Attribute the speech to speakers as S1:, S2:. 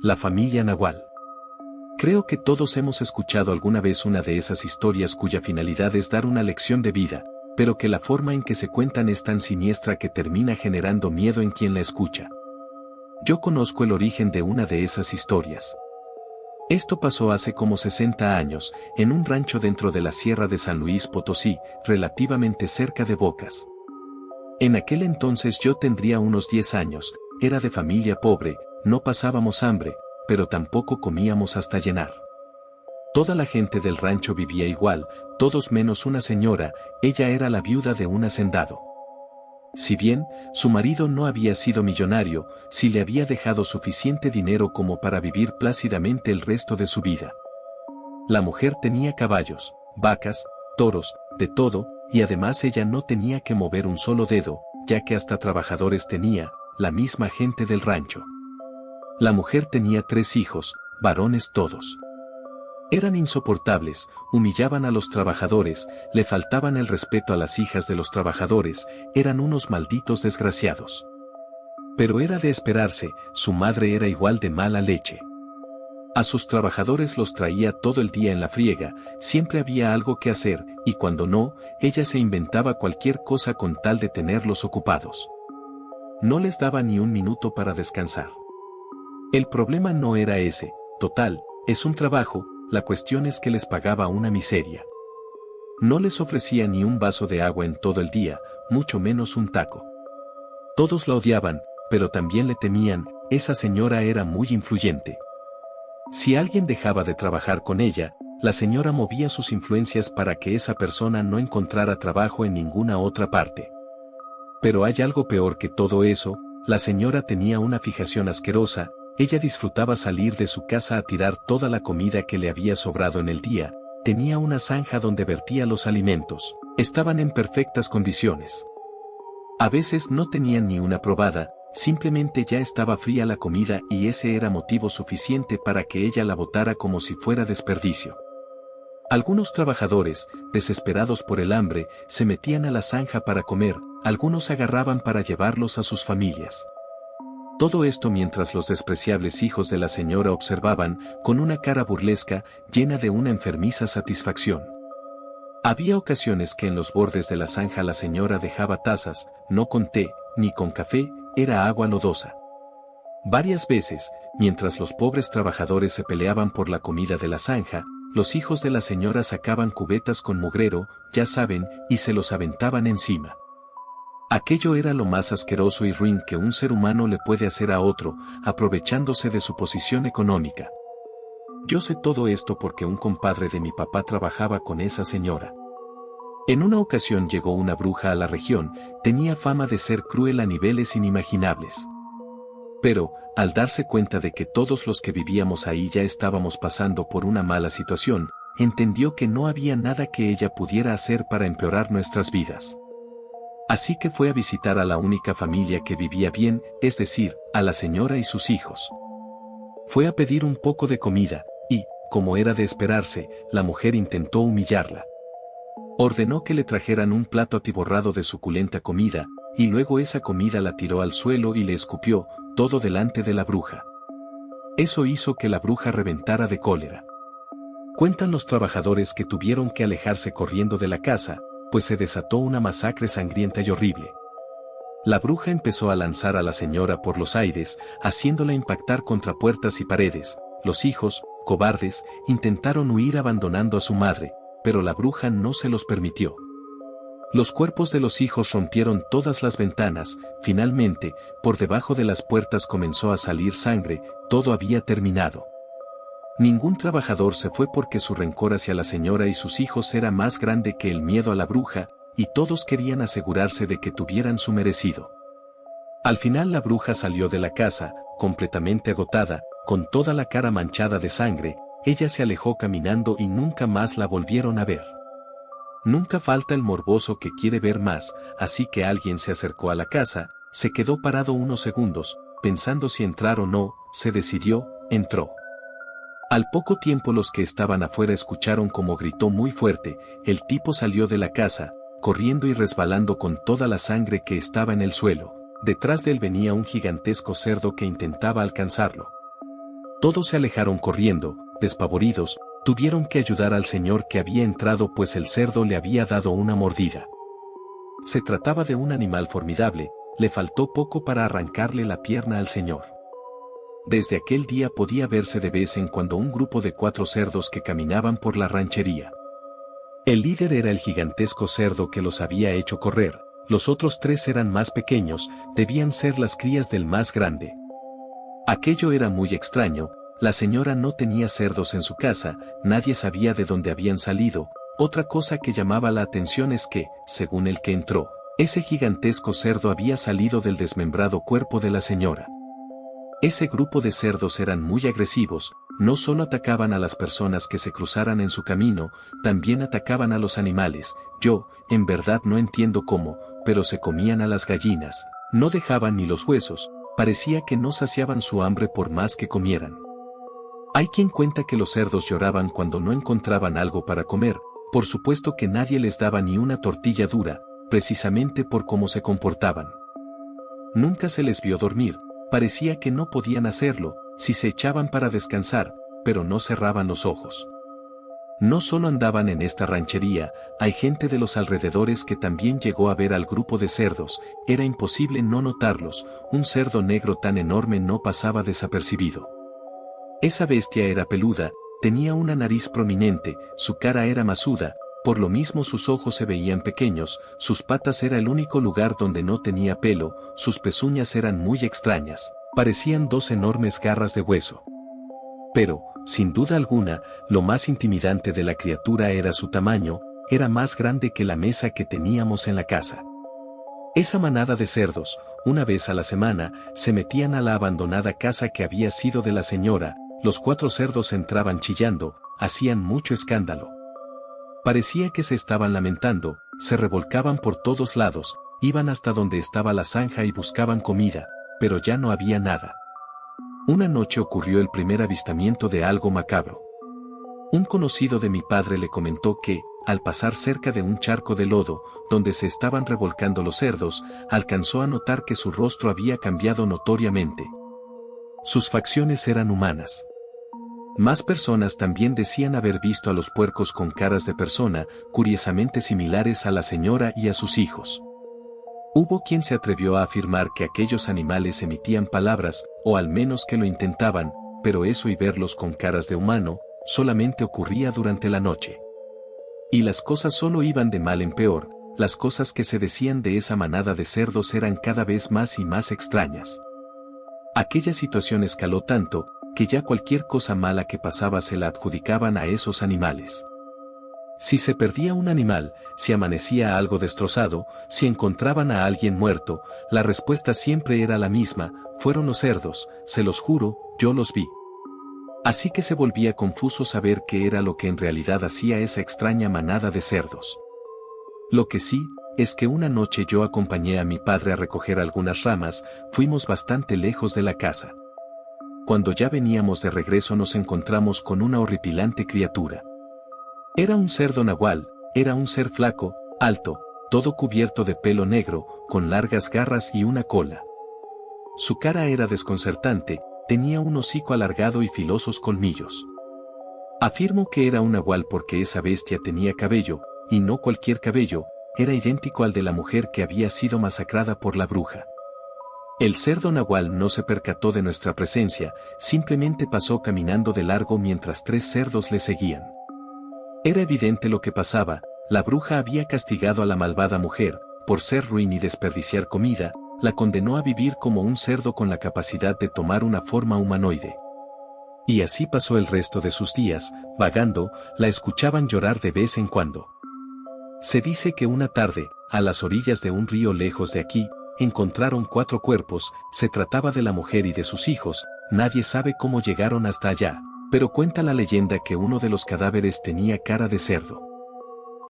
S1: La familia Nahual. Creo que todos hemos escuchado alguna vez una de esas historias cuya finalidad es dar una lección de vida, pero que la forma en que se cuentan es tan siniestra que termina generando miedo en quien la escucha. Yo conozco el origen de una de esas historias. Esto pasó hace como 60 años, en un rancho dentro de la Sierra de San Luis Potosí, relativamente cerca de Bocas. En aquel entonces yo tendría unos 10 años, era de familia pobre, no pasábamos hambre, pero tampoco comíamos hasta llenar. Toda la gente del rancho vivía igual, todos menos una señora, ella era la viuda de un hacendado. Si bien, su marido no había sido millonario, sí le había dejado suficiente dinero como para vivir plácidamente el resto de su vida. La mujer tenía caballos, vacas, toros, de todo, y además ella no tenía que mover un solo dedo, ya que hasta trabajadores tenía, la misma gente del rancho. La mujer tenía 3 hijos, varones todos. Eran insoportables, humillaban a los trabajadores, le faltaban el respeto a las hijas de los trabajadores, eran unos malditos desgraciados. Pero era de esperarse, su madre era igual de mala leche. A sus trabajadores los traía todo el día en la friega, siempre había algo que hacer, y cuando no, ella se inventaba cualquier cosa con tal de tenerlos ocupados. No les daba ni un minuto para descansar. El problema no era ese, total, es un trabajo, la cuestión es que les pagaba una miseria. No les ofrecía ni un vaso de agua en todo el día, mucho menos un taco. Todos la odiaban, pero también le temían, esa señora era muy influyente. Si alguien dejaba de trabajar con ella, la señora movía sus influencias para que esa persona no encontrara trabajo en ninguna otra parte. Pero hay algo peor que todo eso, la señora tenía una fijación asquerosa. Ella disfrutaba salir de su casa a tirar toda la comida que le había sobrado en el día, tenía una zanja donde vertía los alimentos, estaban en perfectas condiciones. A veces no tenían ni una probada, simplemente ya estaba fría la comida y ese era motivo suficiente para que ella la botara como si fuera desperdicio. Algunos trabajadores, desesperados por el hambre, se metían a la zanja para comer, algunos agarraban para llevarlos a sus familias. Todo esto mientras los despreciables hijos de la señora observaban, con una cara burlesca, llena de una enfermiza satisfacción. Había ocasiones que en los bordes de la zanja la señora dejaba tazas, no con té, ni con café, era agua lodosa. Varias veces, mientras los pobres trabajadores se peleaban por la comida de la zanja, los hijos de la señora sacaban cubetas con mugrero, ya saben, y se los aventaban encima. Aquello era lo más asqueroso y ruin que un ser humano le puede hacer a otro, aprovechándose de su posición económica. Yo sé todo esto porque un compadre de mi papá trabajaba con esa señora. En una ocasión llegó una bruja a la región, tenía fama de ser cruel a niveles inimaginables. Pero, al darse cuenta de que todos los que vivíamos ahí ya estábamos pasando por una mala situación, entendió que no había nada que ella pudiera hacer para empeorar nuestras vidas. Así que fue a visitar a la única familia que vivía bien, es decir, a la señora y sus hijos. Fue a pedir un poco de comida, y, como era de esperarse, la mujer intentó humillarla. Ordenó que le trajeran un plato atiborrado de suculenta comida, y luego esa comida la tiró al suelo y le escupió, todo delante de la bruja. Eso hizo que la bruja reventara de cólera. Cuentan los trabajadores que tuvieron que alejarse corriendo de la casa, pues se desató una masacre sangrienta y horrible. La bruja empezó a lanzar a la señora por los aires, haciéndola impactar contra puertas y paredes. Los hijos, cobardes, intentaron huir abandonando a su madre, pero la bruja no se los permitió. Los cuerpos de los hijos rompieron todas las ventanas, finalmente, por debajo de las puertas comenzó a salir sangre, todo había terminado. Ningún trabajador se fue porque su rencor hacia la señora y sus hijos era más grande que el miedo a la bruja, y todos querían asegurarse de que tuvieran su merecido. Al final la bruja salió de la casa, completamente agotada, con toda la cara manchada de sangre, ella se alejó caminando y nunca más la volvieron a ver. Nunca falta el morboso que quiere ver más, así que alguien se acercó a la casa, se quedó parado unos segundos, pensando si entrar o no, se decidió, entró. Al poco tiempo los que estaban afuera escucharon cómo gritó muy fuerte, el tipo salió de la casa, corriendo y resbalando con toda la sangre que estaba en el suelo, detrás de él venía un gigantesco cerdo que intentaba alcanzarlo. Todos se alejaron corriendo, despavoridos, tuvieron que ayudar al señor que había entrado pues el cerdo le había dado una mordida. Se trataba de un animal formidable, le faltó poco para arrancarle la pierna al señor. Desde aquel día podía verse de vez en cuando un grupo de 4 cerdos que caminaban por la ranchería. El líder era el gigantesco cerdo que los había hecho correr, los otros 3 eran más pequeños, debían ser las crías del más grande. Aquello era muy extraño, la señora no tenía cerdos en su casa, nadie sabía de dónde habían salido. Otra cosa que llamaba la atención es que, según el que entró, ese gigantesco cerdo había salido del desmembrado cuerpo de la señora. Ese grupo de cerdos eran muy agresivos, no solo atacaban a las personas que se cruzaran en su camino, también atacaban a los animales. Yo, en verdad no entiendo cómo, pero se comían a las gallinas, no dejaban ni los huesos, parecía que no saciaban su hambre por más que comieran. Hay quien cuenta que los cerdos lloraban cuando no encontraban algo para comer, por supuesto que nadie les daba ni una tortilla dura, precisamente por cómo se comportaban. Nunca se les vio dormir, parecía que no podían hacerlo, si se echaban para descansar, pero no cerraban los ojos. No solo andaban en esta ranchería, hay gente de los alrededores que también llegó a ver al grupo de cerdos, era imposible no notarlos, un cerdo negro tan enorme no pasaba desapercibido. Esa bestia era peluda, tenía una nariz prominente, su cara era masuda, por lo mismo sus ojos se veían pequeños, sus patas era el único lugar donde no tenía pelo, sus pezuñas eran muy extrañas, parecían 2 enormes garras de hueso. Pero, sin duda alguna, lo más intimidante de la criatura era su tamaño, era más grande que la mesa que teníamos en la casa. Esa manada de cerdos, una vez a la semana, se metían a la abandonada casa que había sido de la señora, los 4 cerdos entraban chillando, hacían mucho escándalo. Parecía que se estaban lamentando, se revolcaban por todos lados, iban hasta donde estaba la zanja y buscaban comida, pero ya no había nada. Una noche ocurrió el primer avistamiento de algo macabro. Un conocido de mi padre le comentó que, al pasar cerca de un charco de lodo, donde se estaban revolcando los cerdos, alcanzó a notar que su rostro había cambiado notoriamente. Sus facciones eran humanas. Más personas también decían haber visto a los puercos con caras de persona, curiosamente similares a la señora y a sus hijos. Hubo quien se atrevió a afirmar que aquellos animales emitían palabras, o al menos que lo intentaban, pero eso y verlos con caras de humano, solamente ocurría durante la noche. Y las cosas solo iban de mal en peor, las cosas que se decían de esa manada de cerdos eran cada vez más y más extrañas. Aquella situación escaló tanto, que ya cualquier cosa mala que pasaba se la adjudicaban a esos animales. Si se perdía un animal, si amanecía algo destrozado, si encontraban a alguien muerto, la respuesta siempre era la misma: fueron los cerdos, se los juro, yo los vi. Así que se volvía confuso saber qué era lo que en realidad hacía esa extraña manada de cerdos. Lo que sí, es que una noche yo acompañé a mi padre a recoger algunas ramas, fuimos bastante lejos de la casa. Cuando ya veníamos de regreso nos encontramos con una horripilante criatura. Era un cerdo nahual, era un ser flaco, alto, todo cubierto de pelo negro, con largas garras y una cola. Su cara era desconcertante, tenía un hocico alargado y filosos colmillos. Afirmo que era un nahual porque esa bestia tenía cabello, y no cualquier cabello, era idéntico al de la mujer que había sido masacrada por la bruja. El cerdo nahual no se percató de nuestra presencia, simplemente pasó caminando de largo mientras 3 cerdos le seguían. Era evidente lo que pasaba, la bruja había castigado a la malvada mujer, por ser ruin y desperdiciar comida, la condenó a vivir como un cerdo con la capacidad de tomar una forma humanoide. Y así pasó el resto de sus días, vagando, la escuchaban llorar de vez en cuando. Se dice que una tarde, a las orillas de un río lejos de aquí, encontraron 4 cuerpos, se trataba de la mujer y de sus hijos, nadie sabe cómo llegaron hasta allá, pero cuenta la leyenda que uno de los cadáveres tenía cara de cerdo.